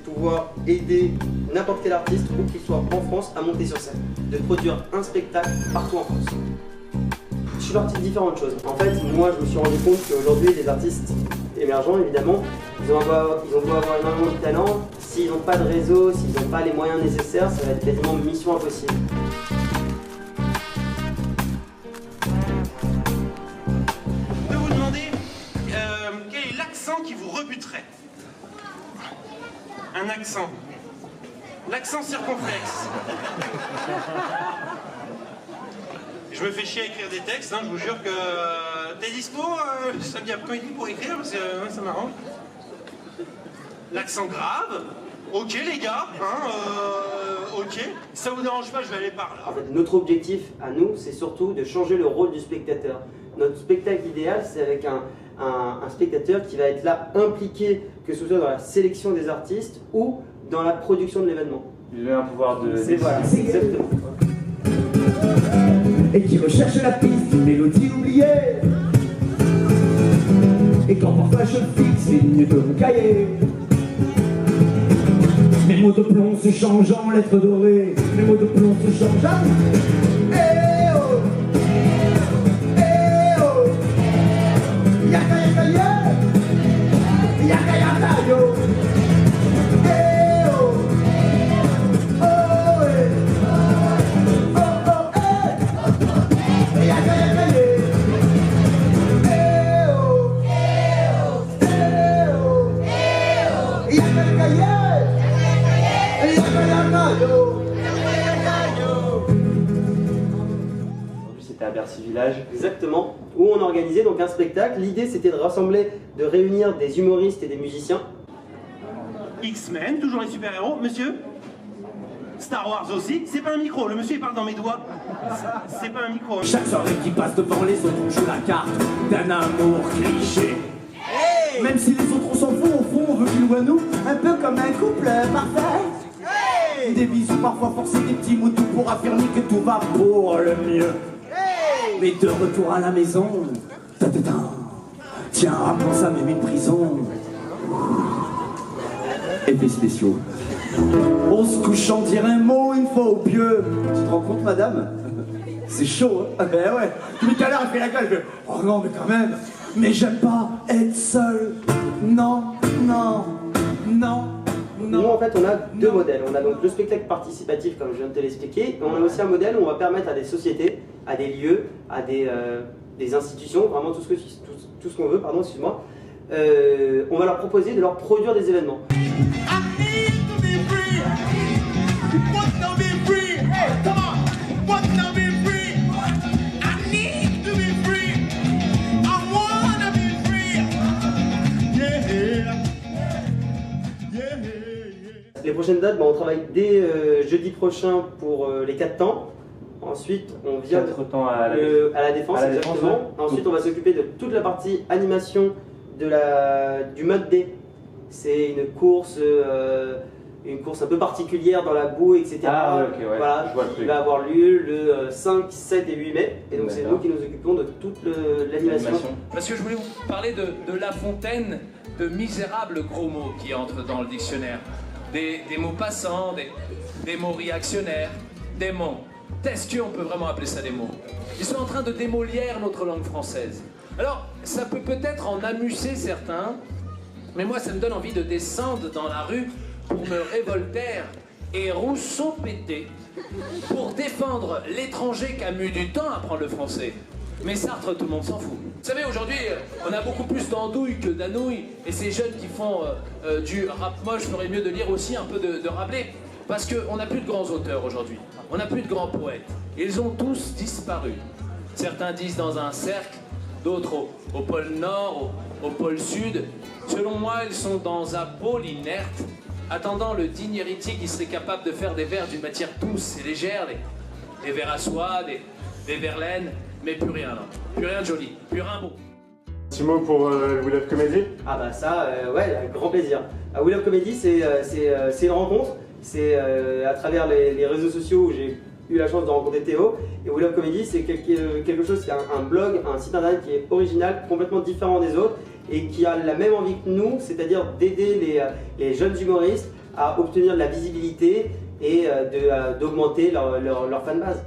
pouvoir aider n'importe quel artiste, où qu'il soit en France, à monter sur scène, de produire un spectacle partout en France. Je suis parti de différentes choses. En fait, moi, je me suis rendu compte qu'aujourd'hui, les artistes émergents, évidemment, ils ont beau avoir énormément de talent. S'ils n'ont pas de réseau, s'ils n'ont pas les moyens nécessaires, ça va être quasiment mission impossible. Je peux vous demander quel est l'accent qui vous rebuterait? Un accent. L'accent circonflexe. Je me fais chier à écrire des textes, hein, je vous jure que t'es dispo samedi après-midi pour écrire, parce que ça m'arrange. L'accent grave, ok les gars, hein, ok. Si ça vous dérange pas, je vais aller par là. En fait, notre objectif à nous, c'est surtout de changer le rôle du spectateur. Notre spectacle idéal, c'est avec un spectateur qui va être là impliqué, que ce soit dans la sélection des artistes ou dans la production de l'événement. Il a un pouvoir de... C'est voilà, exactement. Et qui recherche la piste d'une mélodie oubliée. Et quand parfois je fixe les lignes de mon cahier, mes mots de plomb se changent en lettres dorées. Mes mots de plomb se changent en... Eh oh, eh oh, yaka yaka yeah, yaka yaka yo. Eh oh, oh eh, oh oh eh, yaka yaka yeah. Eh oh, eh oh, yaka yaka yeah. Aujourd'hui, c'était à Bercy Village. Exactement, où on organisait donc un spectacle. L'idée, c'était de rassembler, de réunir des humoristes et des musiciens. X-Men, toujours les super-héros, monsieur. Star Wars aussi, c'est pas un micro, le monsieur il parle dans mes doigts. C'est pas un micro. Chaque soirée qui passe devant les autres, on joue la carte d'un amour cliché. Hey, même si les autres on s'en fout, au fond on veut qu'ils nous à nous, un peu comme un couple parfait. Hey, des bisous parfois forcés, des petits mots tout pour affirmer que tout va pour le mieux. Hey, mais de retour à la maison, tiens, rappelons ça même une prison. Effets spéciaux. On se couche en dire un mot une fois au pieu. Tu te rends compte, madame? C'est chaud, hein? Ah ben ouais. Tout à l'heure, elle fait la gueule, elle fait oh non, mais quand même. Mais j'aime pas être seul. Non, non, non. Nous, en fait, on a deux modèles. On a donc le spectacle participatif, comme je viens de te l'expliquer, et on a aussi un modèle où on va permettre à des sociétés, à des lieux, à des institutions, vraiment tout ce qu'on veut, pardon, excuse-moi, on va leur proposer de leur produire des événements. Les prochaines dates, on travaille dès jeudi prochain pour les 4 temps. Ensuite, on vient 4 temps à la Défense, à la exactement. Défense, ouais. Ensuite, on va s'occuper de toute la partie animation du mode D. C'est une course un peu particulière dans la boue, etc. Ah, ouais, ok, ouais. Voilà, Je vois le qui truc. va avoir lieu le 5, 7 et 8 mai. Et donc, c'est D'accord. nous qui nous occupons de toute l'animation. Parce que je voulais vous parler de La Fontaine, de misérables gros mots qui entrent dans le dictionnaire. Des mots passants, des mots réactionnaires, des mots. Est-ce qu'on peut vraiment appeler ça des mots? Ils sont en train de démolir notre langue française. Alors, ça peut peut-être en amuser certains, mais moi, ça me donne envie de descendre dans la rue pour me révolter et Rousseau péter, pour défendre l'étranger qui a mis du temps à apprendre le français. Mais Sartre, tout le monde s'en fout. Vous savez, aujourd'hui, on a beaucoup plus d'andouilles que d'anouilles, et ces jeunes qui font du rap moche feraient mieux de lire aussi un peu de Rabelais, parce qu'on n'a plus de grands auteurs aujourd'hui, on n'a plus de grands poètes. Ils ont tous disparu. Certains disent dans un cercle, d'autres au pôle Nord, au pôle Sud. Selon moi, ils sont dans un pôle inerte, attendant le digne héritier qui serait capable de faire des vers d'une matière douce et légère, des vers à soie, des verlaines, mais plus rien, là. Plus rien de joli, plus rien beau. Petit mot pour le We Love Comedy. Ah bah ça, ouais, avec grand plaisir. We Love Comedy, c'est une rencontre. C'est à travers les réseaux sociaux où j'ai eu la chance de rencontrer Théo. Et We Love Comedy, c'est quelque chose qui a un blog, un site internet qui est original, complètement différent des autres et qui a la même envie que nous, c'est-à-dire d'aider les jeunes humoristes à obtenir de la visibilité et d'augmenter leur fanbase.